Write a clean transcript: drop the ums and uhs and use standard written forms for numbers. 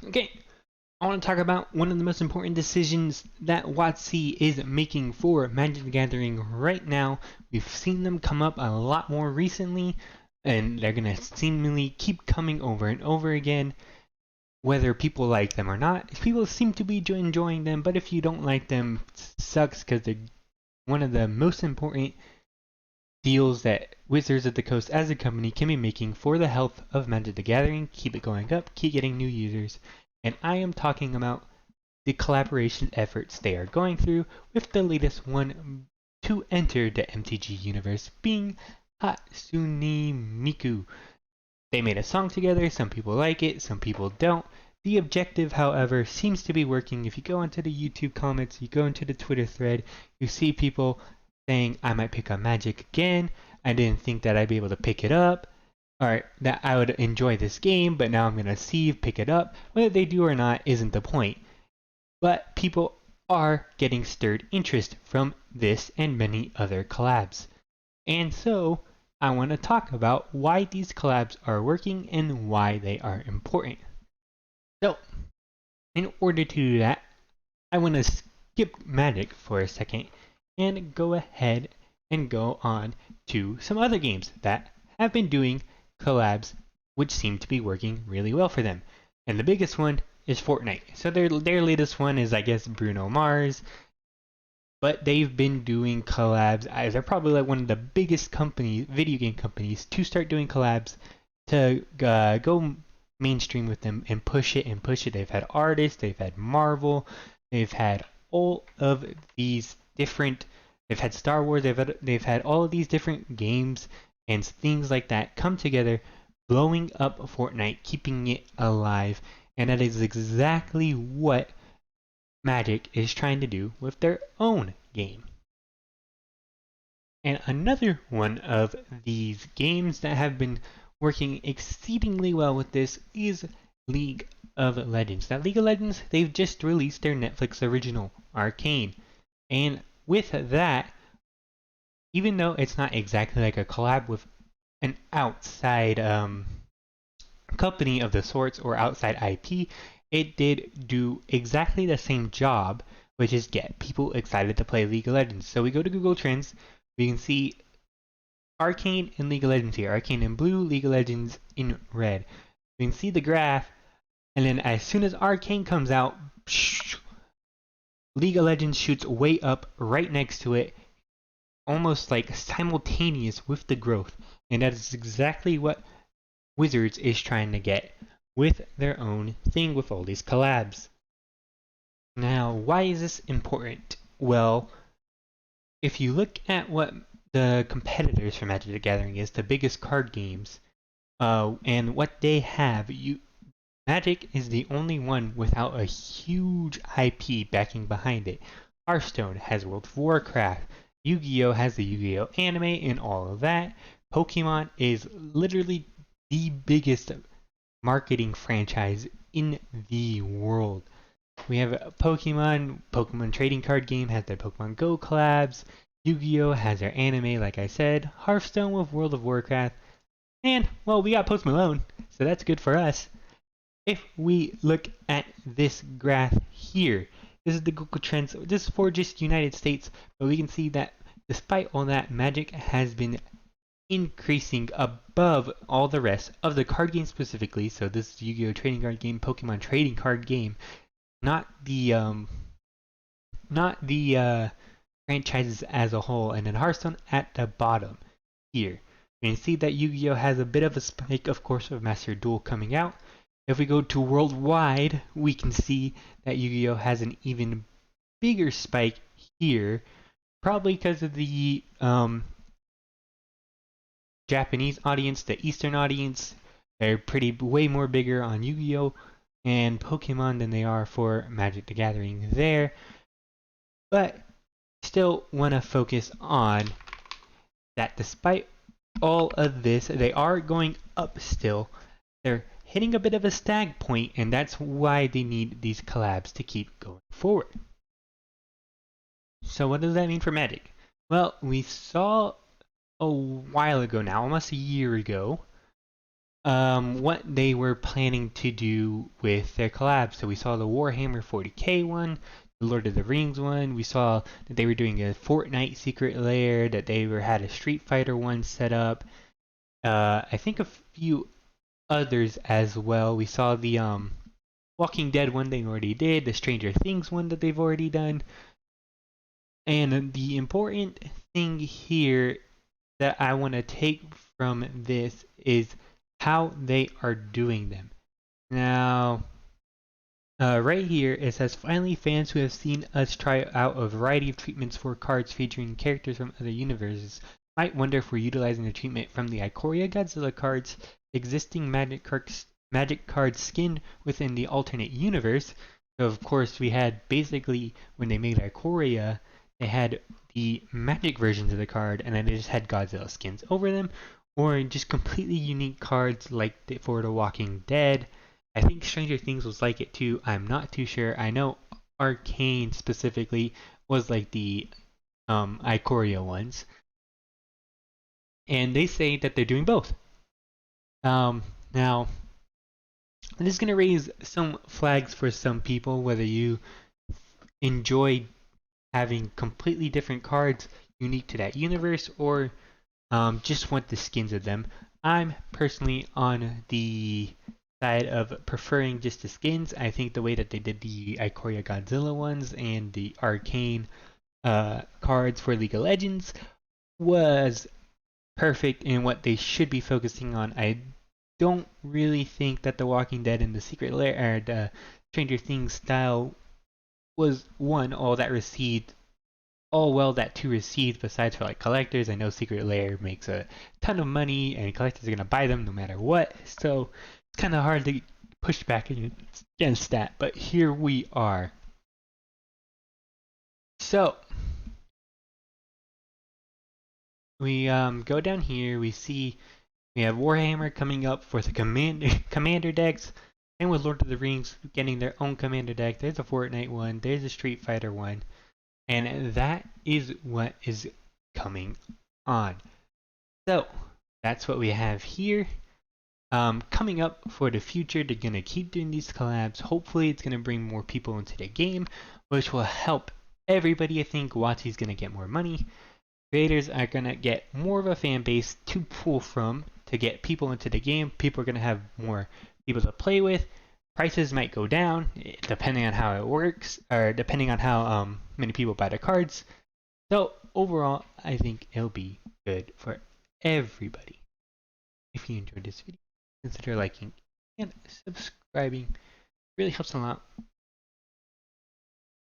Okay, I want to talk about one of the most important decisions that WotC is making for Magic the Gathering right now. We've seen them come up a lot more recently, and they're going to seemingly keep coming over and over again, whether people like them or not. People seem to be enjoying them, but if you don't like them, it sucks because they're one of the most important deals that Wizards of the Coast as a company can be making for the health of Magic the Gathering, keep it going up, keep getting new users. And I am talking about the collaboration efforts they are going through, with the latest one to enter the MTG universe being Hatsune Miku. They made a song together, some people like it, some people don't. The objective, however, seems to be working. If you go into the YouTube comments, you go into the Twitter thread, you see people saying, I might pick up Magic again. I didn't think that I'd be able to pick it up. Or that I would enjoy this game, but now I'm going to pick it up. Whether they do or not isn't the point. But people are getting stirred interest from this and many other collabs. And so I want to talk about why these collabs are working and why they are important. So, in order to do that, I want to skip Magic for a second and go ahead and go on to some other games that have been doing collabs which seem to be working really well for them. And the biggest one is Fortnite. So their latest one is, I guess, Bruno Mars, but they've been doing collabs. They're probably like one of the biggest companies, video game companies, to start doing collabs to go mainstream with them and push it and push it. They've had artists, they've had Marvel, they've had all of these different. They've had Star Wars. They've had all of these different games and things like that come together, blowing up Fortnite, keeping it alive, and that is exactly what Magic is trying to do with their own game. And another one of these games that have been working exceedingly well with this is League of Legends. Now, League of Legends, they've just released their Netflix original, Arcane. And with that, even though it's not exactly like a collab with an outside company of the sorts or outside IP, it did do exactly the same job, which is get people excited to play League of Legends. So we go to Google Trends, we can see Arcane and League of Legends here. Arcane in blue, League of Legends in red. We can see the graph, and then as soon as Arcane comes out, League of Legends shoots way up right next to it, almost like simultaneous with the growth. And that is exactly what Wizards is trying to get with their own thing with all these collabs. Now, why is this important? Well, if you look at what the competitors for Magic the Gathering is, the biggest card games, and what they have, Magic is the only one without a huge IP backing behind it. Hearthstone has World of Warcraft. Yu-Gi-Oh has the Yu-Gi-Oh anime and all of that. Pokemon is literally the biggest marketing franchise in the world. We have Pokemon trading card game has their Pokemon Go collabs. Yu-Gi-Oh has their anime, like I said. Hearthstone with World of Warcraft. And, well, we got Post Malone, so that's good for us. If we look at this graph here, this is the Google Trends. This is for just United States, but we can see that despite all that, Magic has been increasing above all the rest of the card games specifically. So this is Yu-Gi-Oh trading card game, Pokemon trading card game, not the franchises as a whole. And then Hearthstone at the bottom here. You can see that Yu-Gi-Oh has a bit of a spike, of course, of Master Duel coming out. If we go to worldwide, we can see that Yu-Gi-Oh has an even bigger spike here, probably because of the Japanese audience, the Eastern audience. They're way more bigger on Yu-Gi-Oh and Pokemon than they are for Magic the Gathering there. But still want to focus on that despite all of this, they are going up still. They're hitting a bit of a stag point, and that's why they need these collabs to keep going forward. So what does that mean for Magic? Well, we saw a while ago now, almost a year ago, what they were planning to do with their collabs. So we saw the Warhammer 40k one, the Lord of the Rings one. We saw that they were doing a Fortnite secret lair, that they had a Street Fighter one set up. I think a few others as well. We saw the Walking Dead one they already did, the Stranger Things one that they've already done. And the important thing here that I want to take from this is how they are doing them. Now, right here it says, finally, fans who have seen us try out a variety of treatments for cards featuring characters from other universes might wonder if we're utilizing the treatment from the Ikoria Godzilla cards, existing magic cards skinned within the alternate universe. So of course, we had basically, when they made Ikoria, they had the magic versions of the card, and then they just had Godzilla skins over them, or just completely unique cards like for The Walking Dead. I think Stranger Things was like it too. I'm not too sure. I know Arcane specifically was like the Ikoria ones, and they say that they're doing both. Now, this is going to raise some flags for some people, whether you enjoy having completely different cards unique to that universe or just want the skins of them. I'm personally on the side of preferring just the skins. I think the way that they did the Ikoria Godzilla ones and the Arcane cards for League of Legends was perfect in what they should be focusing on. I don't really think that The Walking Dead and the Secret Lair or the Stranger Things style was one all that received all well that to receive besides for like collectors. I know Secret Lair makes a ton of money and collectors are gonna buy them no matter what, so it's kind of hard to push back against that, but here we are. So we go down here, we see we have Warhammer coming up for the commander decks, and with Lord of the Rings getting their own commander deck. There's a Fortnite one, there's a Street Fighter one, and that is what is coming on. So that's what we have here. Coming up for the future, they're gonna keep doing these collabs. Hopefully, it's gonna bring more people into the game, which will help everybody. I think WotC's gonna get more money. Creators are gonna get more of a fan base to pull from to get people into the game. People are gonna have more people to play with. Prices might go down depending on how it works, or depending on how many people buy the cards. So overall, I think it'll be good for everybody. If you enjoyed this video, consider liking and subscribing. It really helps a lot.